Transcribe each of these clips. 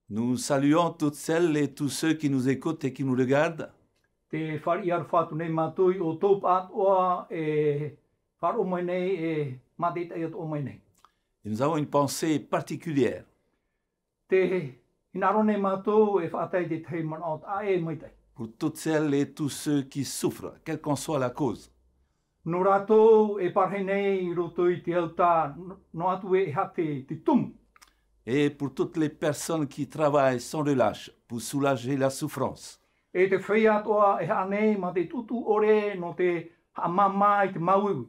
Nous saluons toutes celles et tous ceux qui nous écoutent et qui nous regardent. Te whari ar whātu nei mātui o tōp atoa wharo mai nei mateit ai o mai nei. Et nous avons une pensée particulière Te inaro nei mātou whātai te tei manot a mai tei. pour toutes celles et tous ceux qui souffrent, quelle qu'en soit la cause. No rātou parhe nei I roto I te auta no atu hate te tumu. Et pour toutes les personnes qui travaillent sans relâche pour soulager la souffrance. E te whai atoa hanei ma te tutu ore no te hamama I te mauiwi.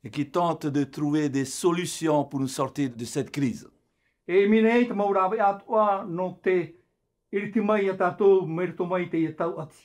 Et qui tentent de trouver des solutions pour nous sortir de cette crise. E minei te maurawe atoa no te iriti mai a tātou merito mai te I tau ati.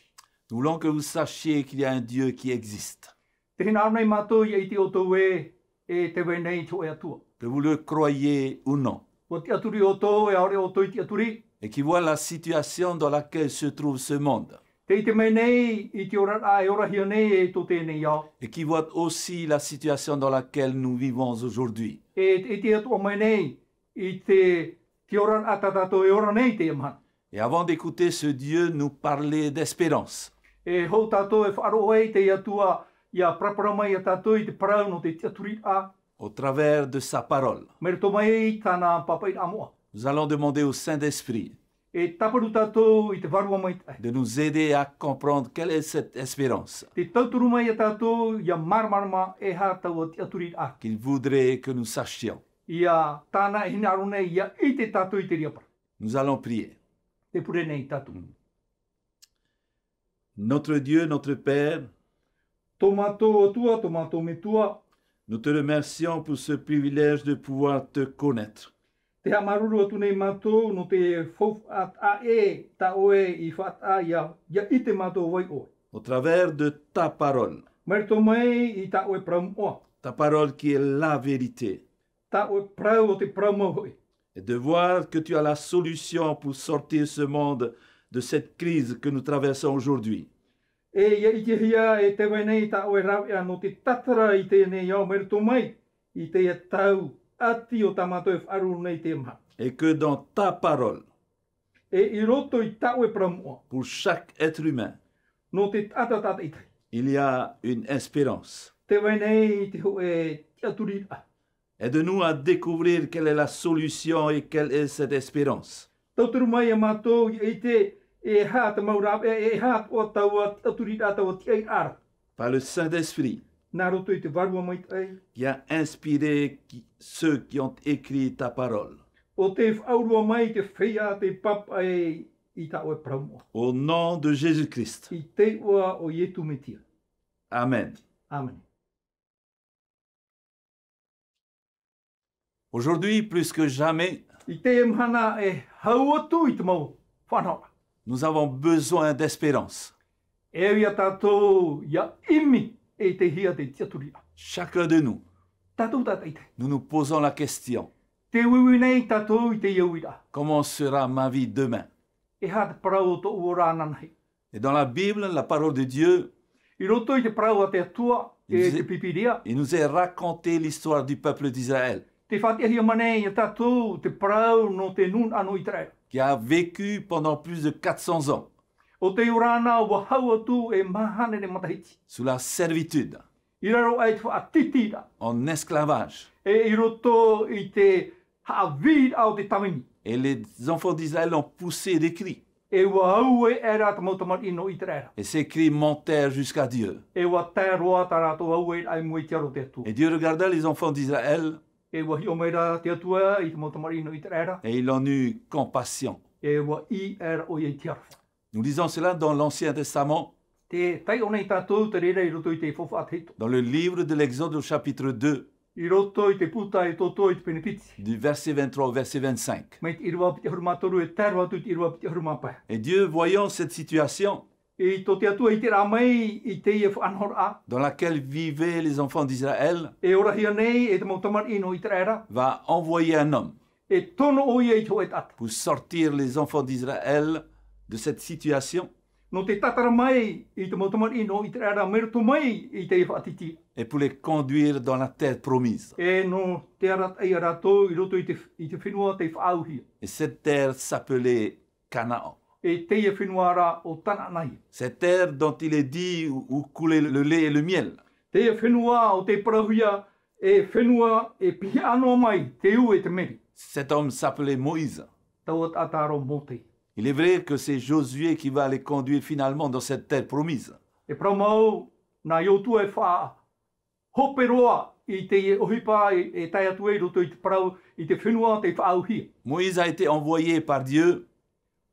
Nous voulons que vous sachiez qu'il y a un Dieu qui existe. Te hina nei mātou I te oto te wenei to atua. Que vous le croyez ou non. O te aturi o tō aore o tō I te aturi. Et qui voit la situation dans laquelle se trouve ce monde. Te te mei nei I te ora a ora hia nei tō tēnei au. Et qui voit aussi la situation dans laquelle nous vivons aujourd'hui. E te atua mai nei I te ora a tatato ora nei te man. Et avant d'écouter ce Dieu nous parler d'espérance, E hou tātou whaaro ei te atua ia prapara mai a tātou I te parau no te aturi a. au travers de sa parole, Merito mai tāna papai amoa. nous allons demander au Saint-Esprit E taparu tātou I te varua mai tai. de nous aider à comprendre quelle est cette espérance Te tauturu mai a tātou ia marmarama ha tau te aturi a. qu'il voudrait que nous sachions. Ia tāna hina aro nei ia I te tātou I te riapara. Nous allons prier. Te pure nei tātou. Notre Dieu, notre Père, Tō mātou atua, tō mātou me tua. nous te remercions pour ce privilège de pouvoir te connaître. Te hamaruru atu nei mātou no te fof at a ta oe I what a ia I te mātou wai oe. Au travers de ta parole, Merito mai I ta oe praum oa. ta parole qui est la vérité, Ta oe prau o te praum oe. et de voir que tu as la solution pour sortir ce monde de cette crise que nous traversons aujourd'hui. E ia I te hia te wai nei ta oe rau ea no te tatara I te nei au merito mai I te ia tau ati o ta mātou wharu nei te maha. Et que dans ta parole, E I roto I ta oe praum oa. pour chaque être humain, No te atatata I te. il y a une espérance. Te wai nei te ho te aturi a. Aide-nous à découvrir quelle est la solution et quelle est cette espérance. Tauturu mai a mātou I te ha te maurap ha o tau aturi a tau te ai ara. Par le Saint-Esprit Nā roto I te varua mai tai. qui a inspiré ceux qui ont écrit ta parole. O te whaurua mai te whea te papa I ta oe praumoa. Au nom de Jésus-Christ. I te ua o Ietu metia. Amen. Amen. Aujourd'hui, plus que jamais, I te mhana hau atu I te mau whanau. nous avons besoin d'espérance. E ia tātou ia imi te hia te tiaturi a. Chacun de nous, Tātou tātai te. nous nous posons la question, Te wiwi nei tātou I te iauira. comment sera ma vie demain? E ha te parau o tō ura nanai. Et dans la Bible, la parole de Dieu, I roto I te parau a te atua te pipiria. il nous est raconté l'histoire du peuple d'Israël Te whatia manei I tātou te parau no te nun anu I te qui a vécu pendant plus de 400 ans O te urana wa hau atu mahane ne matahiti. sous la servitude, I raro ai te whaatitira. en esclavage. I roto I te haavid au te tamini. Et les enfants d'Israël ont poussé des cris. E wa au era te mautamat ino I te rera. Et ces cris montèrent jusqu'à Dieu. E wa te roa tarato au ai mui te aro te atua. Et Dieu regarda les enfants d'Israël E wa hi o meira te atua I te mautamat ino I te rera. et il en eut compassion. E wa I era o I te arfa. Nous lisons cela dans l'Ancien Testament, Te tai o nei tātou te rera I roto I te fofa ateito. dans le livre de l'Exode au chapitre 2, I roto I te puta I toto I te penepiti. du verset 23 au verset 25. Mai te irua piti hurumatoru e taro atu te irua piti hurumapa. Et Dieu, voyant cette situation E to te atua I te ramai I te ia whanhor a. dans laquelle vivaient les enfants d'Israël, E ora hia nei e te mautamat ino I te rera. va envoyer un homme E tono o ia I te hoe tata. pour sortir les enfants d'Israël de cette situation. No te tatara mai I te mautamari no I te ara merto mai I te whaatiti. et pour les conduire dans la terre promise. E no te arat ai arato I roto I te whenua te whaauhia. Et cette terre s'appelait Canaan. E te ia whenua ara o tana nai. Cette terre dont il est dit où coulait le lait et le miel. Te ia whenua o te parahuia e whenua e pihi anō mai te u e te meri. Cet homme s'appelait Moïse. Tau at ataro mō te. Il est vrai que c'est Josué qui va les conduire finalement dans cette terre promise. E pramau na iotu e wha hoperoa I te ohipa e tai atu e roto I te parau I te whenua te whaauhia. Moïse a été envoyé par Dieu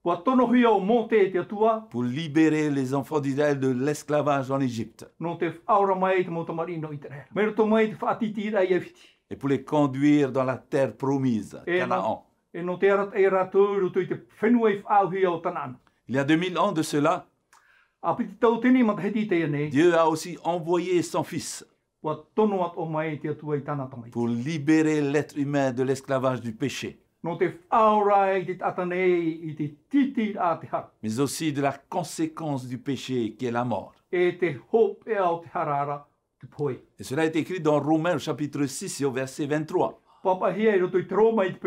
Kua tono hia o mō te atua, pour libérer les enfants d'Israël de l'esclavage en Égypte no te whaora mai te mōtamari no I te rera. Mero mai te whaatiti rai e whiti. et pour les conduire dans la terre promise, Et Canaan. E no te arat e rātou roto I te whenua I whaauhia o tanana. Il y a 2000 ans de cela, A piti tau tini mataheti te nei, Dieu a aussi envoyé son Fils kua tono at o mai te atua I tāna tamai. pour libérer l'être humain de l'esclavage du péché, No te whaora I te atanei I te titi a te hara. mais aussi de la conséquence du péché qui est la mort. E te hope e au te harara te poe. Et cela est écrit dans Romains au chapitre 6 et au verset 23. Papa hia I roto I te roma I te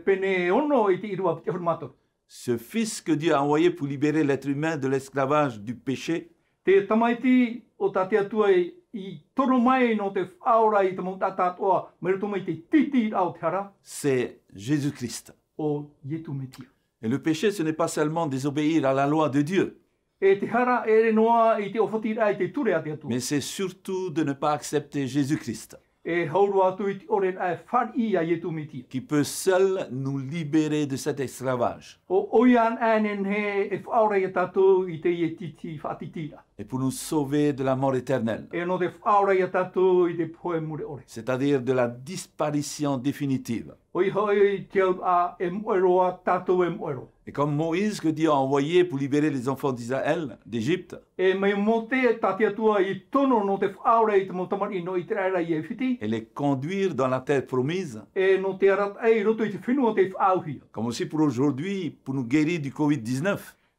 pene ono I te irua piti hormato. Ce Fils que Dieu a envoyé pour libérer l'être humain de l'esclavage du péché, Te tamaiti o tā te atua I tono mai no te whaora I te mōtata atoa, meruto mai te titi au te hara c'est Jésus-Christ. o Ietu Metia. Et le péché, ce n'est pas seulement désobéir à la loi de Dieu, E te hara e re noa I te ofotira I te ture a te atua. mais c'est surtout de ne pas accepter Jésus-Christ, E hauru atu I te ore a whari a Ietu Metia. qui peut seul nous libérer de cet esclavage O oian anen he e whaora I tātou I te ie titi whaatitira. et pour nous sauver de la mort éternelle, E no te whaora I tātou I te poe mure ore. c'est-à-dire de la disparition définitive. Oi hoi te au a e moeroa tātou e moero. Et comme Moïse que Dieu a envoyé pour libérer les enfants d'Israël, d'Égypte, E mai mō te tāte atua I tono no te whaora I te motamari no I te raira I e whiti. et les conduire dans la terre promise, E no te arat ei roto I te whenua te whaauhia. comme aussi pour aujourd'hui, pour nous guérir du Covid-19.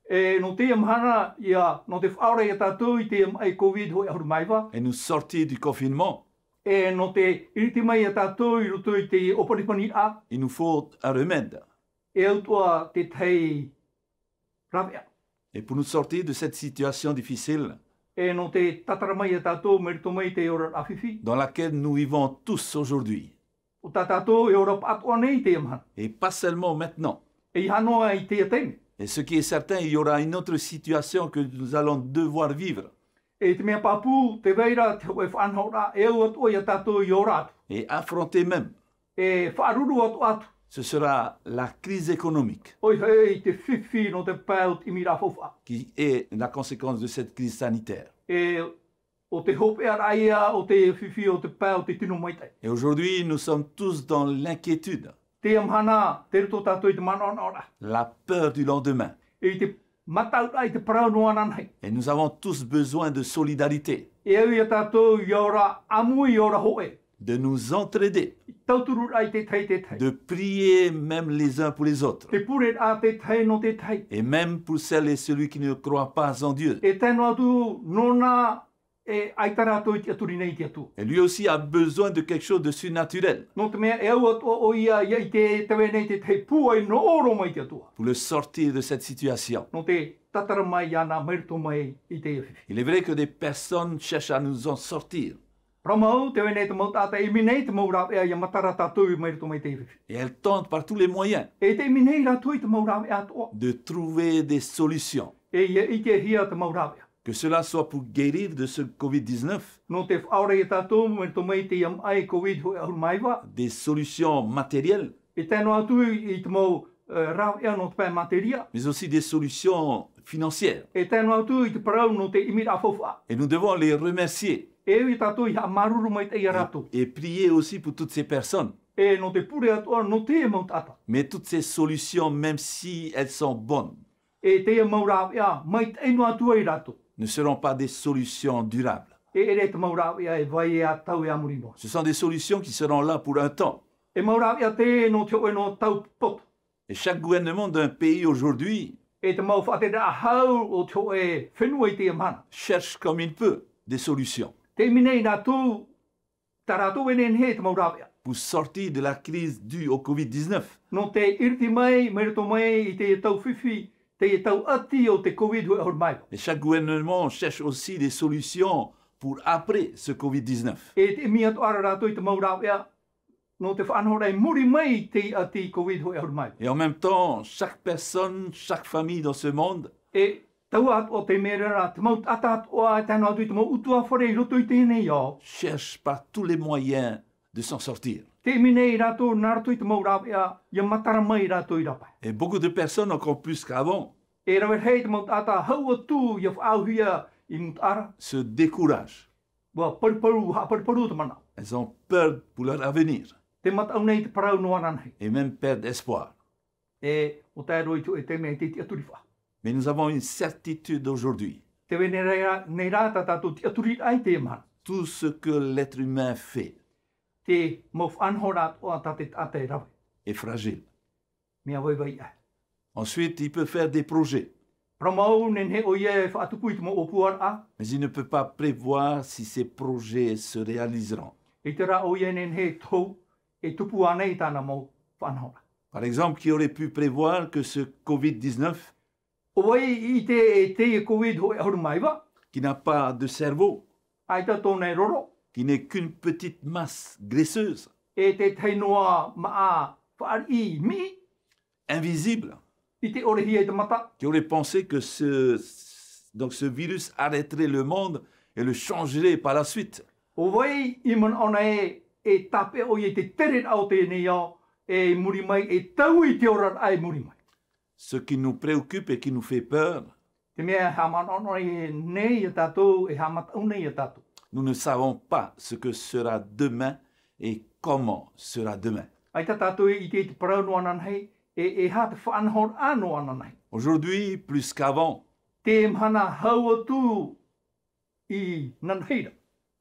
E no te amhana ia no te whaora I tātou I te ai Covid hoi ahuru maiwa. Et nous sortir du confinement, E no te iriti mai I tātou I roto I te oparipani a. il nous faut un remède. E autua te tei rawea. Et pour nous sortir de cette situation difficile E no te tatara mai I tātou merito mai te ora awhiwhi. dans laquelle nous vivons tous aujourd'hui, O tā tātou e ora patoa nei te amhana. et pas seulement maintenant. E I hanoa I te ateme. Et ce qui est certain, il y aura une autre situation que nous allons devoir vivre E te mea papu te veira te hoe whanhaura e au atua I tātou I ora atu. et affronter même. E whaaruru atu atu. Ce sera la crise économique Oi hei te whiwhi no te pēo I mira fofa. qui est la conséquence de cette crise sanitaire. E o te hope araia o te whiwhi o te pēo te tino maitai. Et aujourd'hui, nous sommes tous dans l'inquiétude, Te amhana te rito tātou I te mana ora. la peur du lendemain. E te matau ai te parau no ananai. Et nous avons tous besoin de solidarité, E au I tātou I ora amu I ora hoe. de nous entraider, I tauturu ai te tei te tei. de prier même les uns pour les autres, Te pure a te tei no te tei. et même pour celles et celui qui ne croient pas en Dieu. E tēnu atu nona e aitara atu I te aturi nei te atu. Et lui aussi a besoin de quelque chose de surnaturel No te mea e au atua o ia I te tewe nei te tei pua I no oro mai te atua. pour le sortir de cette situation. No te tatara mai ana merito mai I te iwhiwhi. Il est vrai que des personnes cherchent à nous en sortir, Ramau te wene te mautata I minei te maurau ea I matara tātou I merito mai te iwhiwhi. et elles tentent par tous les moyens E te minei rātou I te maurau ea toa. de trouver des solutions, E ia I te hia te maurau ea. que cela soit pour guérir de ce Covid-19, No te whaore I tātou merito mai te iam ai Covid hoi ahuru maiwa. des solutions matérielles, E tēnu atu I te mau rau ea no te pē materia. mais aussi des solutions financières. E tēnu atu I te parau no te imira awhawha. Et nous devons les remercier E I tātou I ha maruru mai te ia rātou. et prier aussi pour toutes ces personnes. E no te pure atua no te e mautata. Mais toutes ces solutions, même si elles sont bonnes, E te e maurau ea mai te enu atua I rātou. ne seront pas des solutions durables. E ere te maurau ea e vai ea tau ea murino. Ce sont des solutions qui seront là pour un temps. E maurau ea te no te oe no tau poto. Et chaque gouvernement d'un pays aujourd'hui E te mau whaate rea hau o tō e whenua i te amana. cherche comme il peut des solutions Te minei nā tū, tā rātou enen he te mau rāwea. pour sortir de la crise due au Covid-19. No te iriti mai, mai rato mai i te tau whiwhi, te tau ati o te Covid hoi ahur mai. Et chaque gouvernement cherche aussi des solutions pour après ce Covid-19. E te mia to ara rātou i te mau rāwea, no te whanhorai muri mai te ati Covid hoi ahur mai. Et en même temps, chaque personne, chaque famille dans ce monde E tau at o te mera rā, te mau atat o a tēnā atu i te mau utua whare i roto i tēnei au. cherche par tous les moyens de s'en sortir. Te minei rātou nārato i te mau rāwea, ia matara mai rātou i rapai. Et beaucoup de personnes, encore plus qu'avant, E rawe hei te mau ata hau atu ia whaauhia i mut ara. se découragent. Wa pariparu, ha pariparu te mana. Elles ont peur pour leur avenir Te matau nei te parau no anan hei. et même perdent espoir. E o tai roi tu e te mea te ti aturi wha. Mais nous avons une certitude aujourd'hui. Te we nei rāta tātou ti aturi ai te mana. Tout ce que l'être humain fait Te mau whanhorat o ata te ata e rawe. est fragile. Mea wai wai ai. Ensuite, il peut faire des projets, Pramau nen he o ia e whaatupu i te mo opuar a. mais il ne peut pas prévoir si ces projets se réaliseront. E te rā o ia nen he tau e tupu anei tāna mau whanhora. Par exemple, qui aurait pu prévoir que ce Covid-19, O wai i te e te e Covid hoi ahuru mai wa. qui n'a pas de cerveau, Ai tato nei roro. qui n'est qu'une petite masse graisseuse, E te teinoa maa whaari mi. invisible, I te ore hi e te mata. qui aurait pensé que ce virus arrêterait le monde et le changerait par la suite. O wai i man ona e tape o i te tere au te nei au e muri mai e tau i te ora ai muri mai. Ce qui nous préoccupe et qui nous fait peur, Te mea ha man ona e nei e tātou e ha matau nei e tātou. nous ne savons pas ce que sera demain et comment sera demain. Ai tā tātou i te parau no anan hei e ha te whaanhor ano anan hei. Aujourd'hui, plus qu'avant, Te mhana hau atu i nan heira.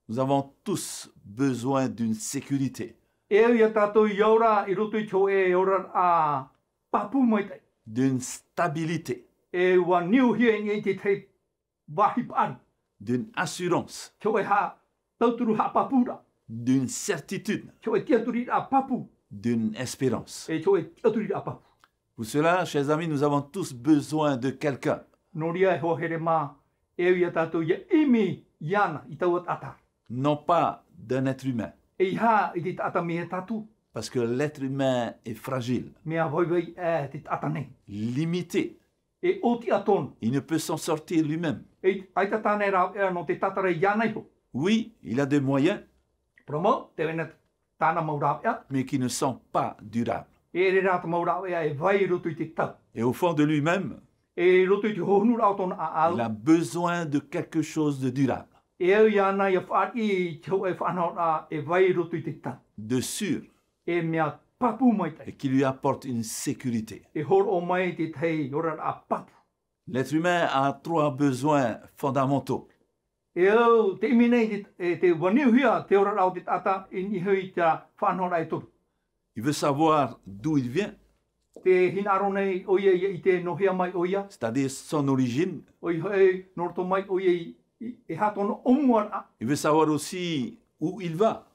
nous avons tous besoin d'une sécurité, E au ia tātou i aura i roto i tō e ora a papu mai tei. d'une stabilité, E ua niu hia i te te wahi paari. d'une assurance, Tō e ha tauturu ha papura. d'une certitude, Tō e tiaturi a papu. d'une espérance. E tō e tiaturi a papu. Pour cela, chers amis, nous avons tous besoin de quelqu'un, Noria e ho here mā. E au ia tātou ia imi iana i tau at ata. non pas d'un être humain, E i ha i te tata mea tātou. parce que l'être humain est fragile, Mea voiwai e te tata nei. limité. E o ti atonu. Il ne peut s'en sortir lui-même. E ai tata nei rau e no te tatara iana iho. Oui, il a des moyens, Promo, te wena tāna mau rau ea. mais qui ne sont pas durables. E re rāta mau rau ea e vai roto i te tau. Et au fond de lui-même, E roto i te honu rau tona a il au. a besoin de quelque chose de durable, E au iana ia whaari i te ho e whanau a e vai roto i te tau. de sûr, E mea papu mai et tei. qui lui apporte une sécurité. E hor o mai te tei ora a papu. L'être humain a trois besoins fondamentaux. E au te imi nei te waniu hia te ora rau te tata i ni hui te whanau ai toru. Il veut savoir d'où il vient, Te hinaro nei o ia i te nohia mai o ia. c'est-à-dire son origine. O i hei norto mai o ia e hatono omuar a. Il veut savoir aussi où il va,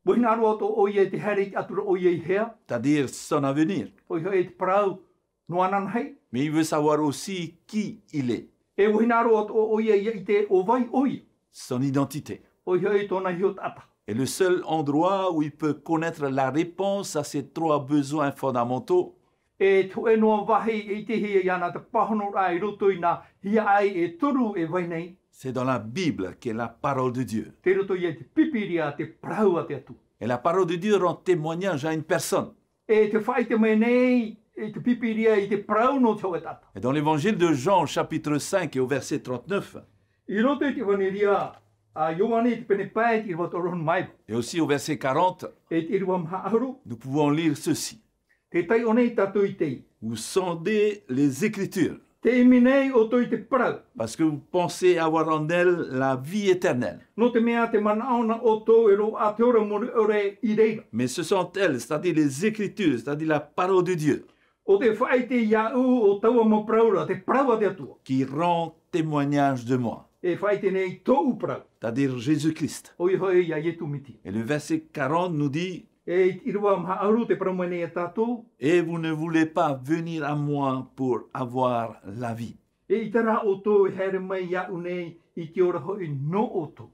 Mo hinaro ato o ia te here atura o ia i hea. c'est-à-dire son avenir. O i hei te parau no anan hei. Mais il veut savoir aussi qui il est, E o hinaro ato o ia i te o vai o ia. son identité. O i hei tōna hio tata. Et le seul endroit où il peut connaître la réponse à ces trois besoins fondamentaux, E to e noa wahi i te hia iana te pahono ai roto i nā hia ai e turu e vai nei. c'est dans la Bible qui est la parole de Dieu. Te roto i e te pipiria te prau a te atu. Et la parole de Dieu rend témoignage à une personne. E te whai te mai nei e te pipiria i te prau no te o tata. Et dans l'évangile de Jean, au chapitre 5 et au verset 39, I roto i te waniria a Ioane te pene pai te rotoron mai. et aussi au verset 40, E te irua mha aharu. nous pouvons lire ceci. Te tai o nei tatu i tei. Vous sondez les Écritures, Te imi nei o toi te prau. parce que vous pensez avoir en elles la vie éternelle. No te mea te manaona o tō e ro a te ora mori ore i reira. Mais ce sont elles, c'est-à-dire les Écritures, c'est-à-dire la parole de Dieu, O te whai te iau o taua mo praura, te praua te atua. qui rend témoignage de moi, E whai te nei tōu prau. c'est-à-dire Jésus-Christ. O i hoi ia ietu miti. Et le verset 40 nous dit, E i rua maha auru te praumai nei a tātou. et vous ne voulez pas venir à moi pour avoir la vie. E i tara o tō e here mai iau nei i te ora hoi no o tō.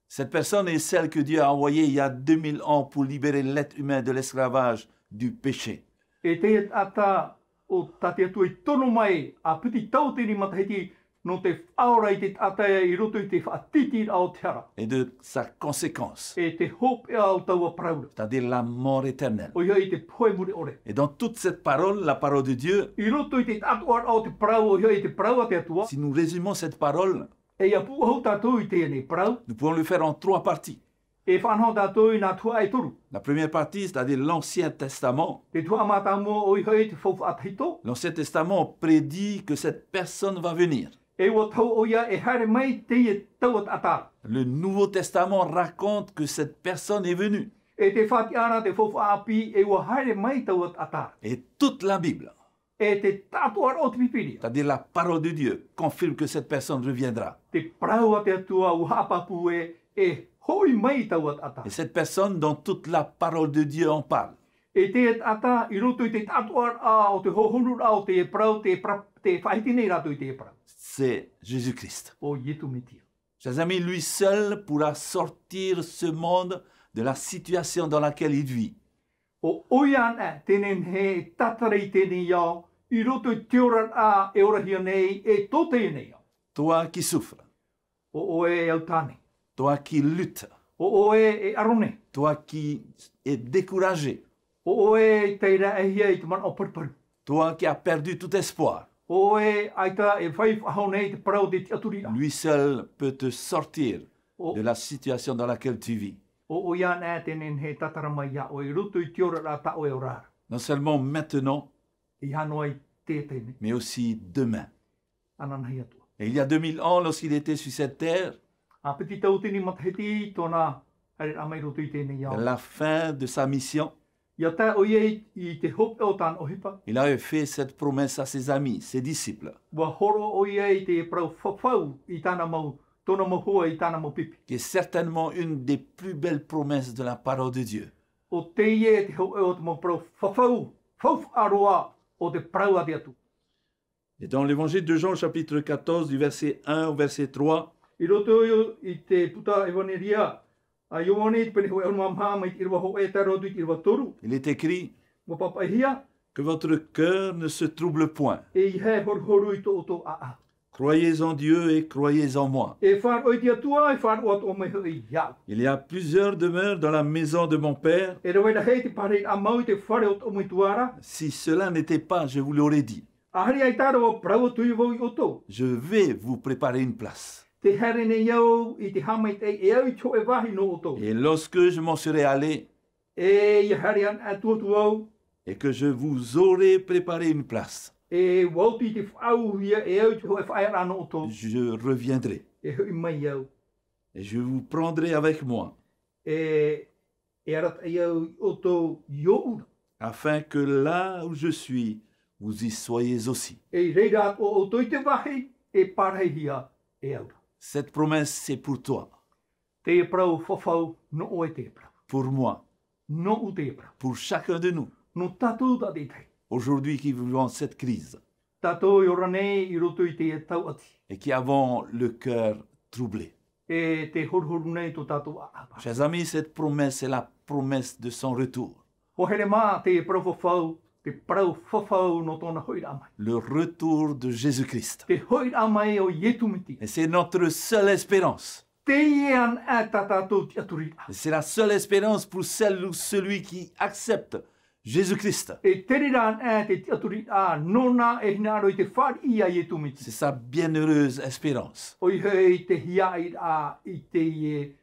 Cette personne est celle que Dieu a envoyée il y a 2000 ans pour libérer l'être humain de l'esclavage du péché. E te ata o tate atu i tono mai a piti tau te ni matahiti no te whaora i te ata i roto i te whaatiti ao te ara. Et de sa conséquence, E te hope e au taua praura. c'est-à-dire la mort éternelle. O ia i te poe muri ore. Et dans toute cette parole, la parole de Dieu, I roto i te atua au te prau o ia i te praua te atua. si nous résumons cette parole, E ia pu hau tātou i tēnei prau. nous pouvons le faire en 3 parties. E whanau tātou i nā tua e toru. La première partie, c'est-à-dire l'Ancien Testament. Te tua amata mo o i hoi te faufa atahito. L'Ancien Testament prédit que cette personne va venir. E wa tau o ia e haere mai te i tau at atara. Le Nouveau Testament raconte que cette personne est venue. E te whati ana te faufa api e wa haere mai tau at atara. Et toute la Bible, E te tātua o te pipiria. c'est-à-dire la parole de Dieu, confirme que cette personne reviendra. Te praua te atua u hapapu e hoi mai tau at atara. Et cette personne, dans toute la parole de Dieu, en parle. E te ata i roto i te tātua a o te hohonur a o te prau te whahiti nei rato i te prau. C'est Jésus-Christ. O ietu mitia. Chers amis, lui seul pourra sortir ce monde de la situation dans laquelle il vit. O oian tenen he tatarei tēnei iau, i roto i te ora a e orahia nei e tō tēnei iau. Toi qui souffres, O e au tāne. toi qui luttes, O e arone. toi qui es découragé, O e teira e hia i te mana o pariparu. toi qui as perdu tout espoir, O aita e whai whahau nei te parau te te aturi a. lui seul peut te sortir O de la situation dans laquelle tu vis. oian tenen he tatarama ia o i roto i te ora a ta o e orara. Non seulement maintenant, I hanoi tētene. mais aussi demain. Anan hei atua. Et il y a 2000 ans, lorsqu'il était sur cette terre, A piti tau tini mataheti tōna hare amai roto i tēnei à iau. la fin de sa mission, Ia tā o iei i te hope o tāna o hipa. il avait fait cette promesse à ses amis, ses disciples, Wa horo o iei te prau whawhau i tāna mau, tōna mau hoa i tāna mau pipi. qui est certainement une des plus belles promesses de la parole de Dieu. O te ie te hau e o te mau prau whawhau, whawh aroa o te prau a te atu. Et dans l'évangile de Jean, chapitre 14, du verset 1 au verset 3, I roto i te puta evaneria, a Ioane te pene hoa e mamha mai te irwa ho e taro tu i te irwa toru. il est écrit Wa papa hia, que votre cœur ne se trouble point. e i he horu i to o to a a. Croyez en Dieu et croyez en moi. E whar oi te atua, e whar o ato mai hoi iau. Il y a plusieurs demeures dans la maison de mon Père. E rewena hei te pare a mau i te whare o to mai tuara. Si cela n'était pas, je vous l'aurais dit. A hari ai taro o prau tui vau i oto. Je vais vous préparer une place. Te here ne iau i te hamai te e au i to e wahi no oto. Et lorsque je m'en serai allé E i hari an a tuatu au, et que je vous aurai préparé une place, e wauti te whau hia e au i to e whae rano oto. je reviendrai E hui mai iau. et je vous prendrai avec moi E arat iau i oto iou. afin que là où je suis, vous y soyez aussi. E reira o oto i te wahi, e parhei hia e au. Cette promesse, c'est pour toi, Te prau whawhau no o e te prau. pour moi, No u te prau. pour chacun de nous, No tātou ta te tei. aujourd'hui qui vivons cette crise Tātou i ora nei i roto i te tau ati. et qui avons le cœur troublé. E te horuhoru nei to tātou a apa. Chers amis, cette promesse est la promesse de son retour. Ho here mā te prau whawhau, te prau whawhau no tōna hoira amai. Le retour de Jésus-Christ. Te hoira amai o ietu miti. Et c'est notre seule espérance. Te iean a tātou te aturi a. Et c'est la seule espérance pour celle ou celui qui accepte Jésus-Christ. E teriran a te aturi a nona e hinaro i te whari ia ietu miti. C'est sa bienheureuse espérance. O i hei te hiai a i te ie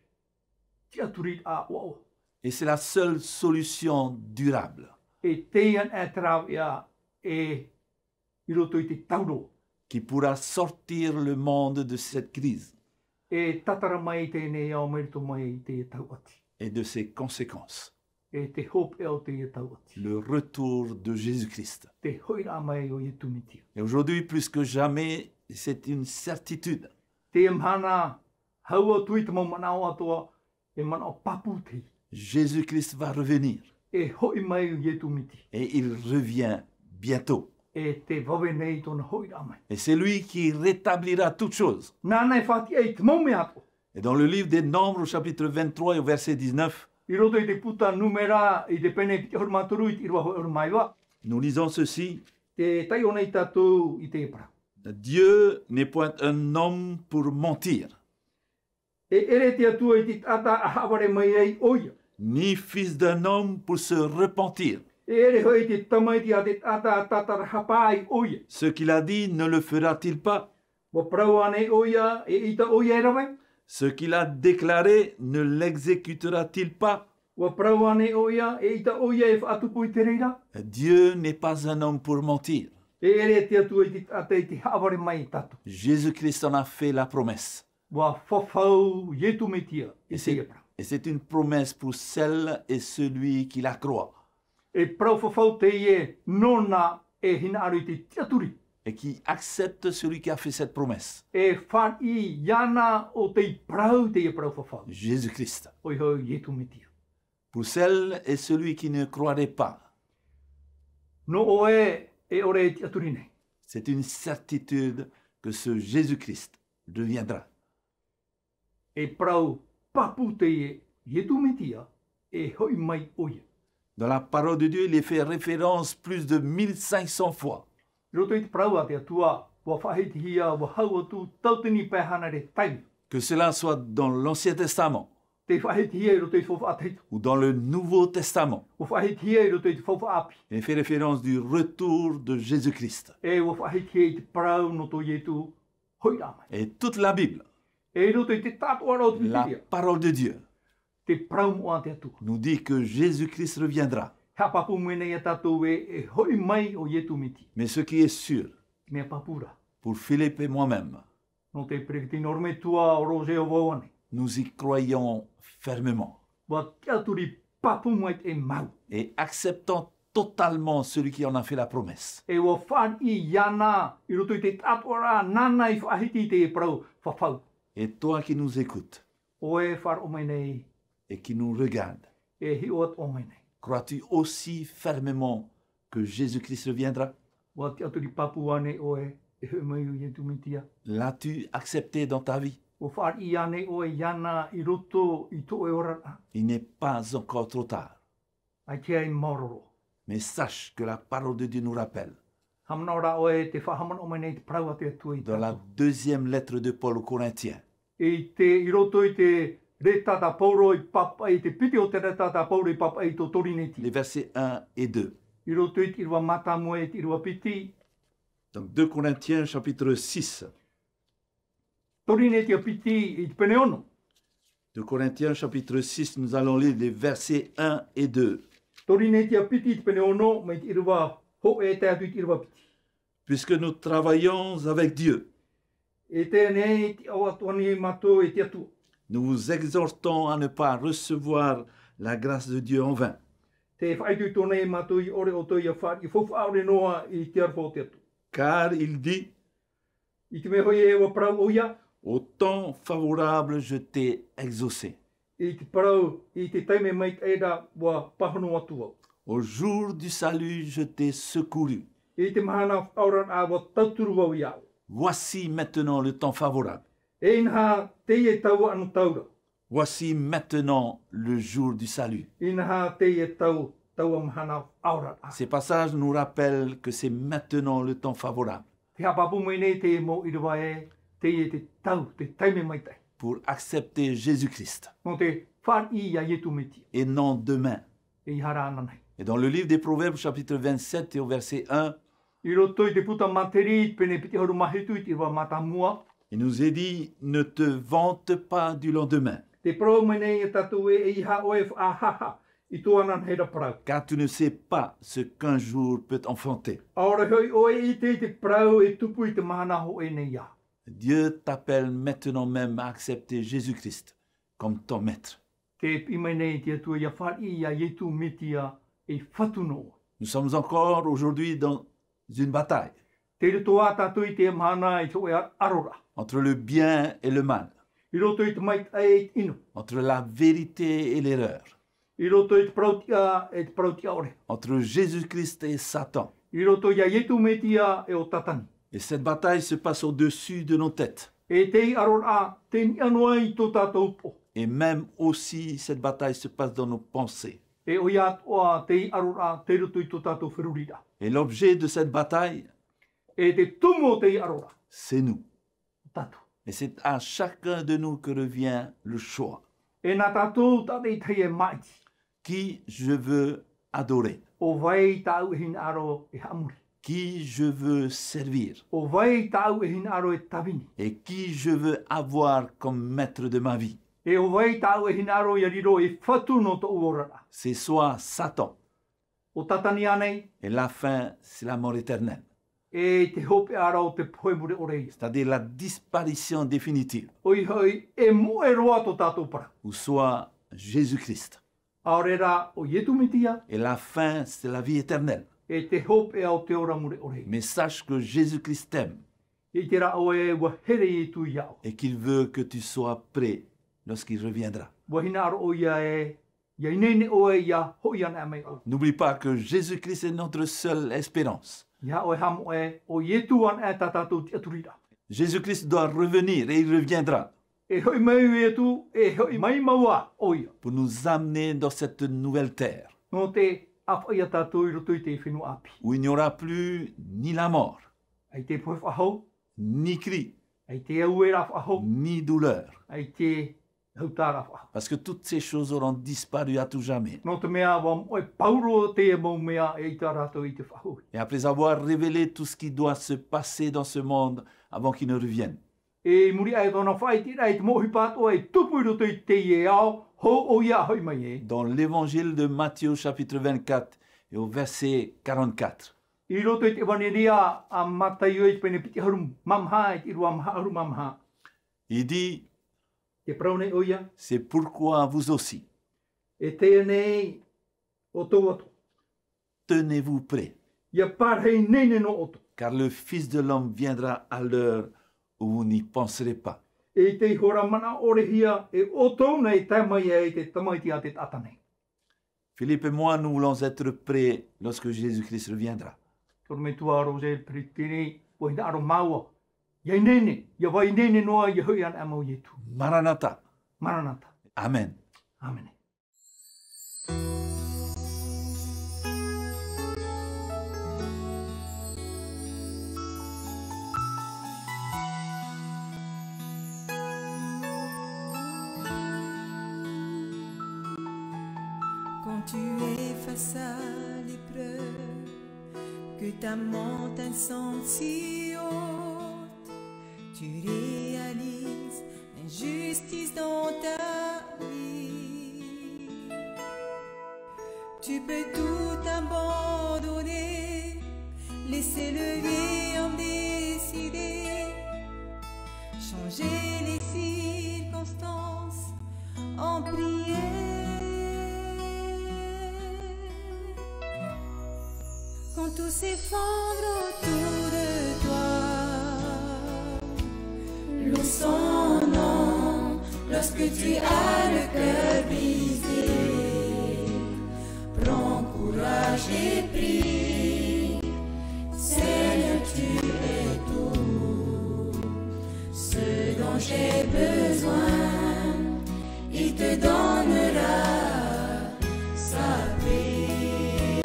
te aturi a wao. Et c'est la seule solution durable E te ian a trau ia e i roto i te tauro. qui pourra sortir le monde de cette crise E tatara mai tēnei au merito mai te tau ati. et de ses conséquences. e te hope o te tau ati. le retour de Jésus-Christ. Te hoira mai o tu mitia. Et aujourd'hui, plus que jamais, c'est une certitude. Te mhana haua tui te mamanao atoa e mana o papu te. Jésus-Christ va revenir E hoi mai o tu miti. et il revient bientôt. E te wawe nei tona hoira mai. Et c'est lui qui rétablira toutes choses. Nāna e whati e te maume ato. Et dans le livre des Nombres, au chapitre 23 et au verset 19, I roto i te puta numera i te pene piti hormaturu i te irua hoi ormaiwa. nous lisons ceci. Te tai o nei tātou i te pra. Dieu n'est point un homme pour mentir, E ere te atua i te tata a haware mai ei oia. ni fils d'un homme pour se repentir. E ere hoi te tamaiti a te tata a tatara hapai oia. Ce qu'il a dit, ne le fera-t-il pas? Wa prau ane oia e ita oia e rawe. Ce qu'il a déclaré, ne l'exécutera-t-il pas? Wa prau ane oia e ita oia e whaatupu i te reira. Dieu n'est pas un homme pour mentir. E ere te atua i te tata i te haware mai tatu. Jésus-Christ en a fait la promesse. Wa whawhau yetu metia i Et te c'est, epra. et c'est une promesse pour celle et celui qui la croit E prau whawhau te ie nona e hina aru i te tiaturi. et qui accepte celui qui a fait cette promesse. E whan i yana o te prau te ie prau whawhau. Jésus-Christ. Oi hau yetu metia. Pour celle et celui qui ne croirait pas, No oe e ore e tiaturi nei. c'est une certitude que ce Jésus-Christ reviendra. E prau papu te ie yetu metia e hoi mai oia. Dans la parole de Dieu, il est fait référence plus de 1500 fois. Roto i te prau a te atua, wa whahiti hia, wa hau atu, tautini pehana re tai. Que cela soit dans l'Ancien Testament Te whahiti hia i roto i te whawha ateitu. ou dans le Nouveau Testament. Wa whahiti hia i roto i te whawha api. Il fait référence du retour de Jésus-Christ. E wa whahiti hia i te prau no to yetu hoi ramai. Et toute la Bible, E roto i te tātua rau te la mitia, parole de Dieu, te prau mo a te atua. nous dit que Jésus-Christ reviendra. Ka papu mene ia tātou e hoi mai o yetu miti. Mais ce qui est sûr, Mea papura. pour Philippe et moi-même, No te prekiti norme tua o roze o wawane. nous y croyons fermement Wa te aturi papu mai e mau. et acceptons totalement celui qui en a fait la promesse. E wa whan i yana i roto i te tātua rā nana i whahiti te e prau whawhau. Et toi qui nous écoutes O e whar o mai nei, et qui nous regardes, e hi oat o mai nei. crois-tu aussi fermement que Jésus-Christ reviendra? Wa te aturi papu ane o e hoi mai o yetu mitia. L'as-tu accepté dans ta vie? O whar i ane o e yana i roto i to e ora. Il n'est pas encore trop tard. Ai te ai mororo. Mais sache que la parole de Dieu nous rappelle, Hamna ora o e te whahaman o mai nei te prau a te atua i dans la tātou. deuxième lettre de Paul aux Corinthiens, I te i roto i te re tata pauro i papa i te piti o te re tata pauro i papa i to torineti. les versets 1 et 2. I roto i te irua mata mo e te irua piti. Donc 2 Corinthiens chapitre 6. Torineti a piti i te pene ono. 2 Corinthiens chapitre 6, nous allons lire les versets 1 et 2. Torineti a piti i te pene ono, mai te irua ho e te atu i te irua piti. Puisque nous travaillons avec Dieu, E te nei te au atuani mato e te atu. nous vous exhortons à ne pas recevoir la grâce de Dieu en vain. Te whaitu i tōna e mato i ore o toi a whar, i whawha aure noa i te arwha te atu. Car il dit, I te me hoi e wa prau o ia, au temps favorable, je t'ai exaucé. i te prau, i te taime mai te eira wa pahano atu au. Au jour du salut, je t'ai secouru. I te mahana auran a wa tauturu au i au. Voici maintenant le temps favorable. E inha te e tau anu taura. Voici maintenant le jour du salut. Inha te e tau mahana auran a. Ces passages nous rappellent que c'est maintenant le temps favorable Te hapapu mai nei te e mo i rewa e, te e te tau, te taime mai te. pour accepter Jésus-Christ No te whan i a yetu meti. et non demain. E i hara ana nei. Et dans le livre des Proverbes, chapitre 27 et au verset 1, I roto i te puta materi, pene piti haru mahitu i te rewa mata mua. il nous est dit, ne te vante pas du lendemain, Te prau mai nei e tatu e iha oe whaahaha i tō anan heira prau. car tu ne sais pas ce qu'un jour peut enfanter. Aora hoi oe i te prau e tupu i te mahana ho e nei ia. Dieu t'appelle maintenant même à accepter Jésus-Christ comme ton maître. Te pimenei te tu ia whari ia yetu mitia e whatuno. Nous sommes encore aujourd'hui dans une bataille Te rito ata tui te mana i to e arora. entre le bien et le mal, I roto i te mai e ino. entre la vérité et l'erreur, I roto i te prautia e te prautia ore. entre Jésus-Christ et Satan. I roto ia yetu metia e o tatani. Et cette bataille se passe au-dessus de nos têtes. E te arora te ni anoa i tō tātou po. Et même aussi, cette bataille se passe dans nos pensées. E o ia toa te arora te roto i tō tātou whirurira. Et l'objet de cette bataille, E te tumo te arora. c'est nous. Tātou. Et c'est à chacun de nous que revient le choix. E nā tātou tātei te e maiti. Qui je veux adorer? O vai tāu e hina aro e hamuri. Qui je veux servir? O vai tāu e hina aro e tawini. Et qui je veux avoir comme maître de ma vie? E o vai tāu e hina aro i riro e whatuno to uorara. C'est soit Satan. O tatani anei, Et la fin, c'est la mort éternelle. e te hope ara o te poemure o rei. C'est-à-dire la disparition définitive. Oi hoi, e mo e roa to tātou para. Ou soit Jésus-Christ. Aorera o yetu mitia, Et la fin, c'est la vie éternelle. e te hope e au te ora mure o rei. Mais sache que Jésus-Christ t'aime I te ra o e wa here i tu iao. et qu'il veut que tu sois prêt lorsqu'il reviendra. Wa hina aro o ia e, ia inene o e ia hoi ana mei o. N'oublie pas que Jésus-Christ est notre seule espérance. Ia o e hamo e, o yetu an e tātou te aturira. Jésus-Christ doit revenir et il reviendra E hoi mai e tu, e hoi mai maua o ia. pour nous amener dans cette nouvelle terre No te apa ia tātou i roto i te whenu api. où il n'y aura plus ni la mort, Ai te poe whahau, ni cri, ai te auera whahau, ni douleur. ai te hautara whahau. Parce que toutes ces choses auront disparu à tout jamais. No te mea wa moe pauro te e mau mea e i tā rātou i te whahau. Et après avoir révélé tout ce qui doit se passer dans ce monde avant qu'il ne revienne, E muri ai tōna whai tira e te mohi pātoa e tupu i roto i te i e ao, ho o ia hoi mai e. dans l'évangile de Matthieu chapitre 24 et au verset 44, I roto i te waneria a matai o i te pene piti harum mamha e te irua harum mamha. il dit, Te praune o ia, c'est pourquoi vous aussi, e te nei o tō atu. tenez-vous prêts, Ia parhei nene no oto. car le Fils de l'homme viendra à l'heure où vous n'y penserez pas. E te hora mana orehia e oto nei tamai e te tamaiti a te tatanei. Philippe et moi, nous voulons être prêts lorsque Jésus-Christ reviendra. Toro me tua rose pritini o hina aro maua. Ia nene, ia vai nene noa ia hui an amau yetu. Maranatha. Maranatha. Amen. Amen. Quand tu es face à l'épreuve, que ta montagne semble si haute, tu réalises l'injustice dans ta vie. Tu peux tout abandonner, laisser le vivre décider, changer les circonstances en prière. Quand tout s'effondre autour de toi, loue son nom. Lorsque tu as le cœur brisé, prends courage et prie. Seigneur, tu es tout ce dont j'ai besoin. Il te donnera sa paix.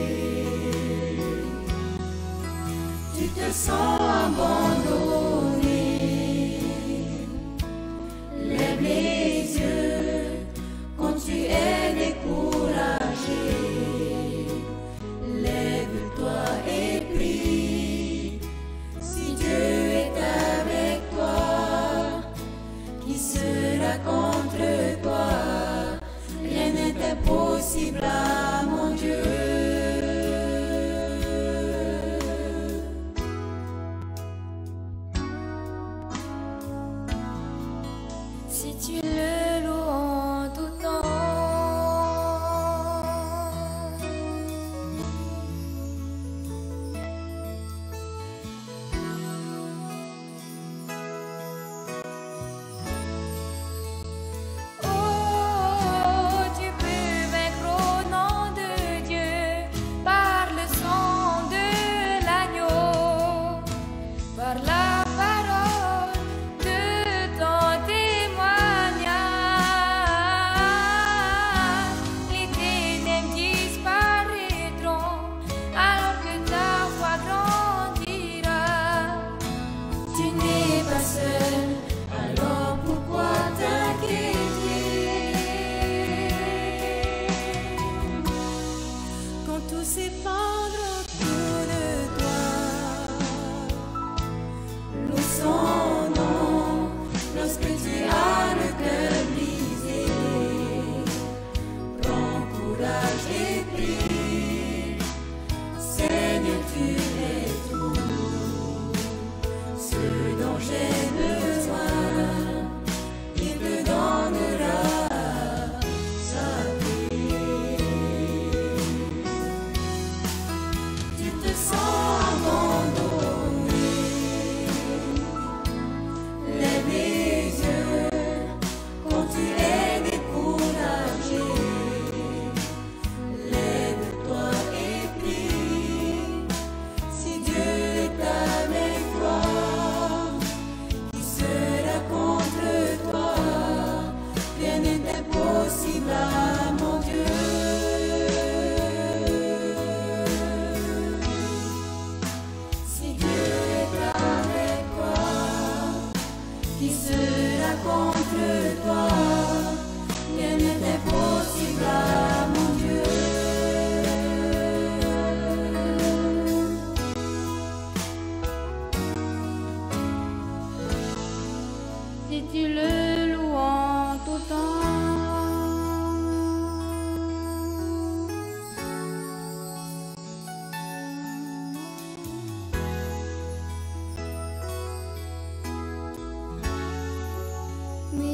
Tu te sens abandonné, lève les yeux quand tu es découragé. Lève-toi et prie. Si Dieu est avec toi, qui sera contre toi? Rien n'est impossible à mon Dieu.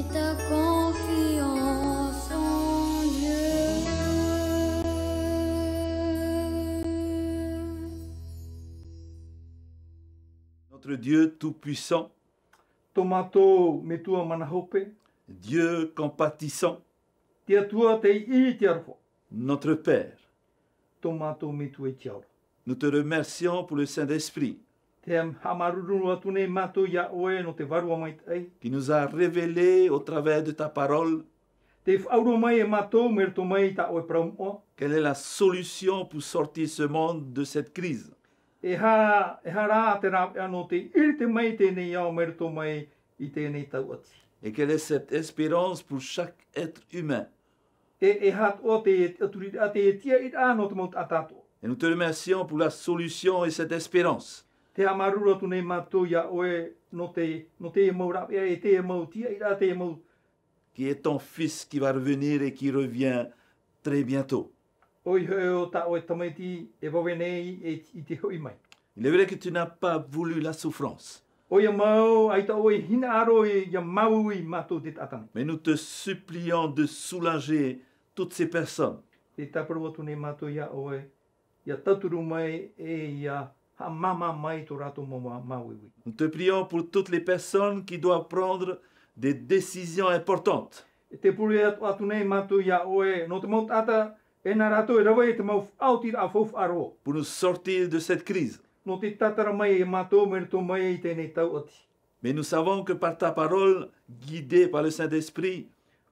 Mets ta confiance en Dieu. Notre Dieu tout-puissant, Tomato me tua mana hope. Dieu compatissant, Tia tua te I te arfo. notre Père, Tomato me tua tiaura. nous te remercions pour le Saint-Esprit Te hamaruru atu nei mato ia oe no te varua mai ai. qui nous a révélé au travers de ta parole Te whauro mai e mato merto mai ta oe praum o. quelle est la solution pour sortir ce monde de cette crise. E ha rā te rā anō te iri te mai tēnei au merto mai I tēnei tau ati. Et quelle est cette espérance pour chaque être humain. E hat o te aturi a te tia I anō te maut atato. Et nous te remercions pour la solution et cette espérance Te hamaruru atu nei mato ia oe no te e mau rā e te e mau tia I rā te e mau. qui est ton Fils qui va revenir et qui revient très bientôt. Oi heo ta oe tamaiti e wawe nei I te hoi mai. Il est vrai que tu n'as pas voulu la souffrance, Oia mau, ai ta oe hina aro ia mau I mato te tatani. mais nous te supplions de soulager toutes ces personnes Te taparu atu nei mato ia oe, ia taturu mai ia ha mama mai tō rato mauiwi. Nous te prions pour toutes les personnes qui doivent prendre des décisions importantes. E te puri atu nei mato ia oe, no te mau tata e nā rato e rawa e te mau autir a fof aro. Pour nous sortir de cette crise. No te tatara mai e mato merto mai I tēnei tau ati. Mais nous savons que par ta parole, guidée par le Saint-Esprit,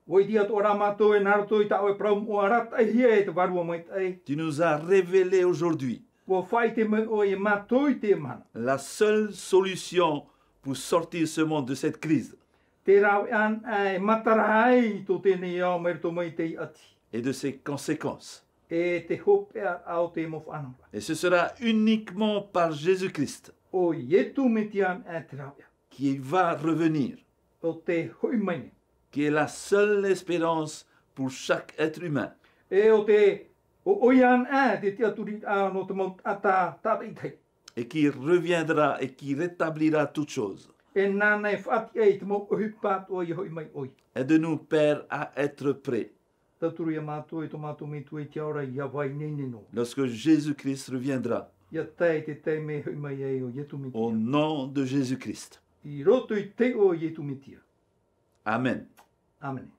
Oi dia tō rā mato e narato I ta oe praum o arat ai hia e te varua mai tai. tu nous as révélé aujourd'hui Wa whai te mai oe e mato I te mana. la seule solution pour sortir ce monde de cette crise Te rau an e matara ai tō tēnei au merto mai te ati. et de ses conséquences. E te hope au te mo whanau. Et ce sera uniquement par Jésus-Christ O ietu me tian e te rau. qui va revenir, O te hoi mai. qui est la seule espérance pour chaque être humain. E o te o oian te te aturi no te mau ata tata I tei. Et qui reviendra et qui rétablira toutes choses. E nana e whati e te mau ohipat o I hoi mai oi. Aide-nous, Père, à être prêts Taturu ia mātou e tō mātou me tu e te aura ia vai nene no. lorsque Jésus-Christ reviendra. Ia tei te tei me hoi mai e o ietu me Au tia. nom de Jésus-Christ. I roto I te o ietu me tia. Amen. Amen.